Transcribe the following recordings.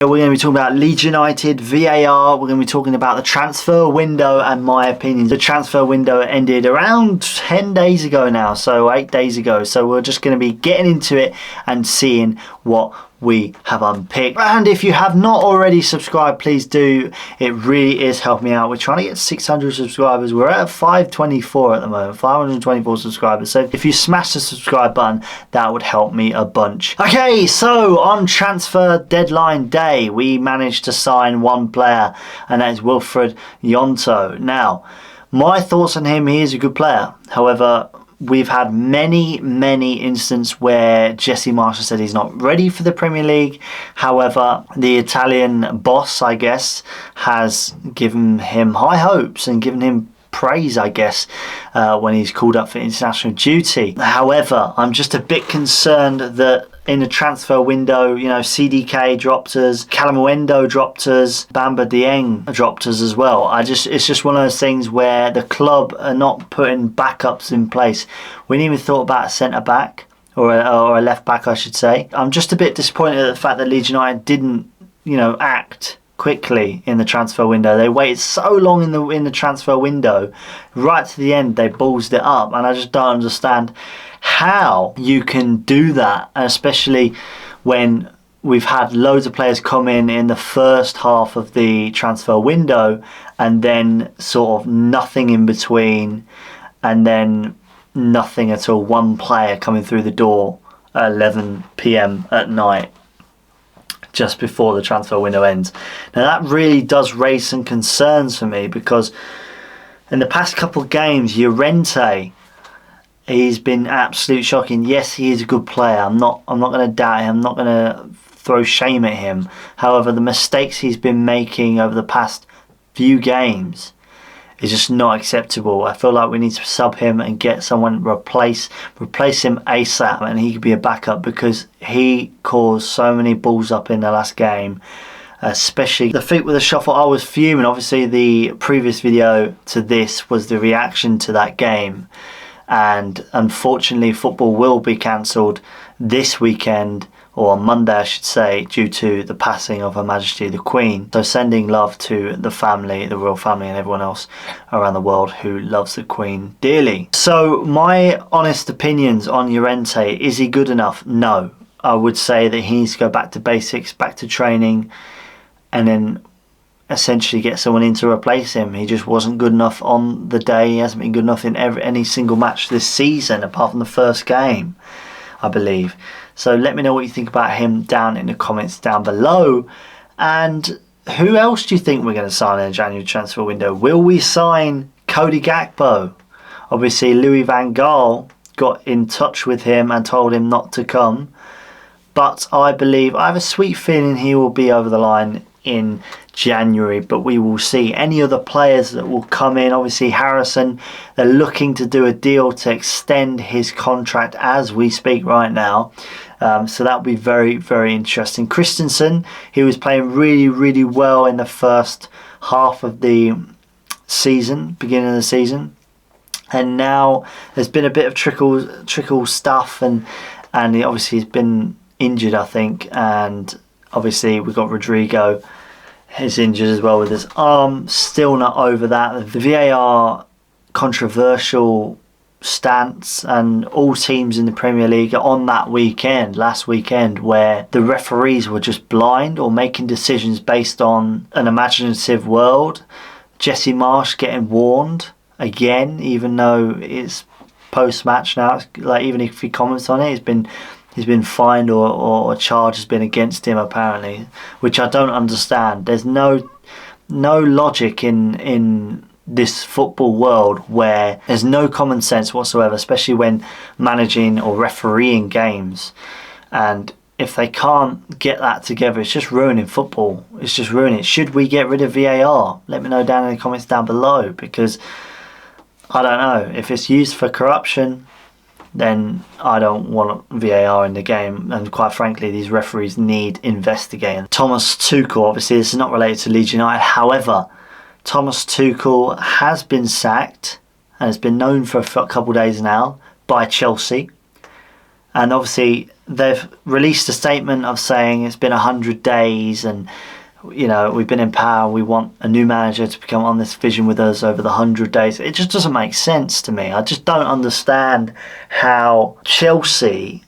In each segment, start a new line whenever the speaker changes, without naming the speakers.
We're going to be talking about Leeds United, VAR, we're going to be talking about the transfer window and my opinions. The transfer window ended around 10 days ago now, so 8 days ago. So we're just going to be getting into it and seeing what we have unpicked. And if you have not already subscribed, please do. It really is helping me out. We're trying to get 600 subscribers. We're at 524 at the moment, 524 subscribers. So if you smash the subscribe button, that would help me a bunch. Okay, so on transfer deadline day, we managed to sign one player, and that is Wilfred Yonto. Now, my thoughts on him, he is a good player. However, we've had many instances where Jesse Marshall said he's not ready for the Premier League. However, the Italian boss, I guess, has given him high hopes and given him praise, I guess, when he's called up for international duty. However, I'm just a bit concerned that in the transfer window, you know, CDK dropped us, Calamuendo dropped us, Bamba Dieng dropped us as well. It's just one of those things where the club are not putting backups in place. We didn't even thought about a centre back or a left back, I should say. I'm just a bit disappointed at the fact that Leeds United didn't, you know, act quickly in the transfer window. They waited so long in the transfer window, right to the end they ballsed it up, and I just don't understand how you can do that, especially when we've had loads of players come in the first half of the transfer window and then sort of nothing in between, and then nothing at all. One player coming through the door at 11 p.m. at night just before the transfer window ends. Now that really does raise some concerns for me, because in the past couple of games, Llorente, he's been absolute shocking. Yes, he is a good player. I'm not going to doubt him. I'm not going to throw shame at him. However, the mistakes he's been making over the past few games is just not acceptable. I feel like we need to sub him and get someone replace him ASAP, and he could be a backup, because he caused so many balls up in the last game, especially the feet with the shuffle. I was fuming. Obviously, the previous video to this was the reaction to that game, and unfortunately football will be cancelled this weekend, or on Monday I should say, due to the passing of Her Majesty the Queen. So sending love to the family, the royal family, and everyone else around the world who loves the Queen dearly. So my honest opinions on Llorente, is he good enough? No. I would say that he needs to go back to basics, back to training, and then essentially get someone in to replace him. He just wasn't good enough on the day. He hasn't been good enough in any single match this season, apart from the first game, I believe. So let me know what you think about him down in the comments down below. And who else do you think we're going to sign in the January transfer window? Will we sign Cody Gakpo? Obviously, Louis van Gaal got in touch with him and told him not to come. But I have a sweet feeling he will be over the line in January, but we will see. Any other players that will come in, obviously Harrison, they're looking to do a deal to extend his contract as we speak right now, so that will be very interesting. Christensen, he was playing really well in the first half of the season, beginning of the season, and now there's been a bit of trickle stuff, and obviously he's been injured, I think, and obviously we've got Rodrigo, he's injured as well with his arm. Still not over that. The VAR controversial stance, and all teams in the Premier League are on that weekend, last weekend, where the referees were just blind or making decisions based on an imaginative world. Jesse Marsh getting warned again, even though it's post-match now. It's like, even if he comments on it, he's been fined, or a charge has been against him apparently, which I don't understand. There's no logic in this football world where there's no common sense whatsoever, especially when managing or refereeing games. And if they can't get that together, it's just ruining football. It's just ruining it. Should we get rid of VAR? Let me know down in the comments down below, because I don't know. If it's used for corruption, then I don't want VAR in the game, and quite frankly these referees need investigating. Thomas Tuchel, obviously this is not related to Leeds United, however Thomas Tuchel has been sacked and has been known for a couple of days now by Chelsea, and obviously they've released a statement of saying it's been 100 days and, you know, we've been in power, we want a new manager to become on this vision with us over the 100 days. It just doesn't make sense to me. I just don't understand how Chelsea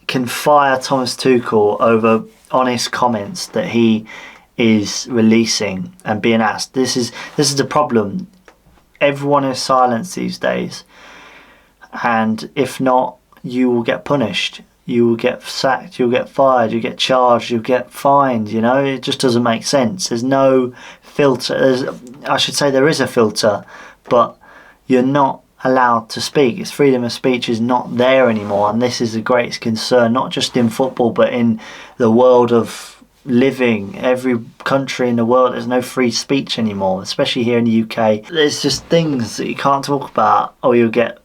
can fire Thomas Tuchel over honest comments that he is releasing and being asked. This is the problem. Everyone is silenced these days, and if not, you will get punished. You will get sacked, you'll get fired, you'll get charged, you'll get fined, you know? It just doesn't make sense. There's no filter. I should say there is a filter, but you're not allowed to speak. It's freedom of speech is not there anymore, and this is the greatest concern, not just in football, but in the world of living. Every country in the world, there's no free speech anymore, especially here in the UK. There's just things that you can't talk about, or you'll get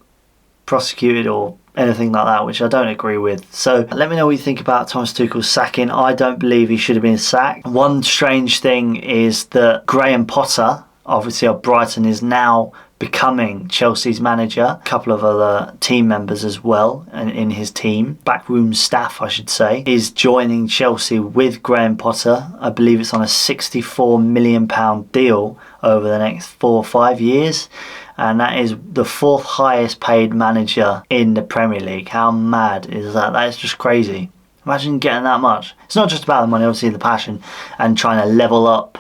prosecuted or anything like that, which I don't agree with. So let me know what you think about Thomas Tuchel's sacking. I don't believe he should have been sacked. One strange thing is that Graham Potter, obviously of Brighton, is now becoming Chelsea's manager. A couple of other team members as well in his team, backroom staff I should say, is joining Chelsea with Graham Potter. I believe it's on a £64 million deal over the next 4 or 5 years, and that is the 4th highest paid manager in the Premier League. How mad is that? That is just crazy. Imagine getting that much. It's not just about the money, obviously the passion and trying to level up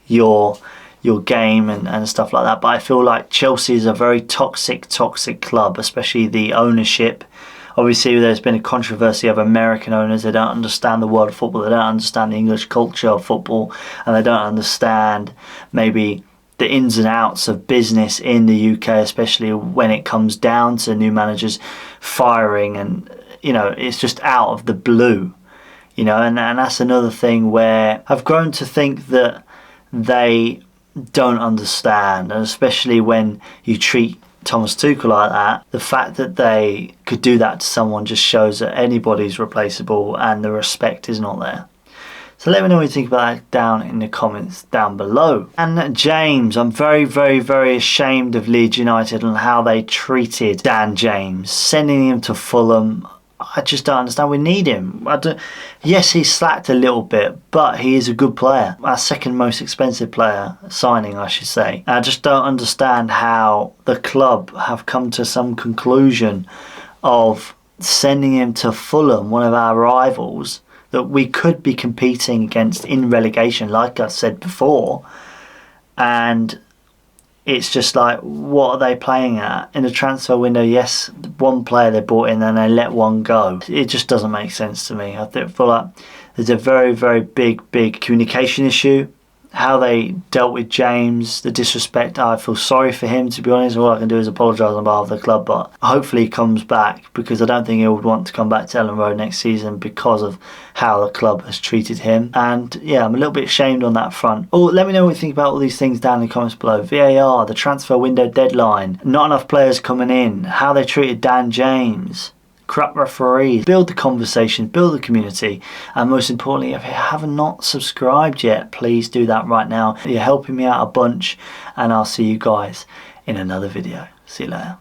your game and stuff like that, but I feel like Chelsea is a very toxic club, especially the ownership. Obviously there's been a controversy of American owners. They don't understand the world of football, they don't understand the English culture of football, and they don't understand maybe the ins and outs of business in the UK, especially when it comes down to new managers firing, and you know, it's just out of the blue, you know, and that's another thing where I've grown to think that they don't understand, and especially when you treat Thomas Tuchel like that, the fact that they could do that to someone just shows that anybody's replaceable and the respect is not there. So let me know what you think about that down in the comments down below. And James, I'm very ashamed of Leeds United and how they treated Dan James, sending him to Fulham. I just don't understand. We need him. Yes, he's slacked a little bit, but he is a good player. Our second most expensive player signing, I should say. I just don't understand how the club have come to some conclusion of sending him to Fulham, one of our rivals, that we could be competing against in relegation, like I said before. And it's just like, what are they playing at? In the transfer window, yes, one player they brought in and they let one go. It just doesn't make sense to me. I feel like there's a very big communication issue. How they dealt with James, the disrespect, I feel sorry for him, to be honest. All I can do is apologise on behalf of the club, but hopefully he comes back, because I don't think he would want to come back to Ellen Road next season because of how the club has treated him. And yeah, I'm a little bit ashamed on that front. Oh, let me know what you think about all these things down in the comments below. VAR, the transfer window deadline, not enough players coming in, how they treated Dan James, corrupt referees. Build the conversation, build the community, and most importantly, if you have not subscribed yet, please do that right now. You're helping me out a bunch, and I'll see you guys in another video. See you later.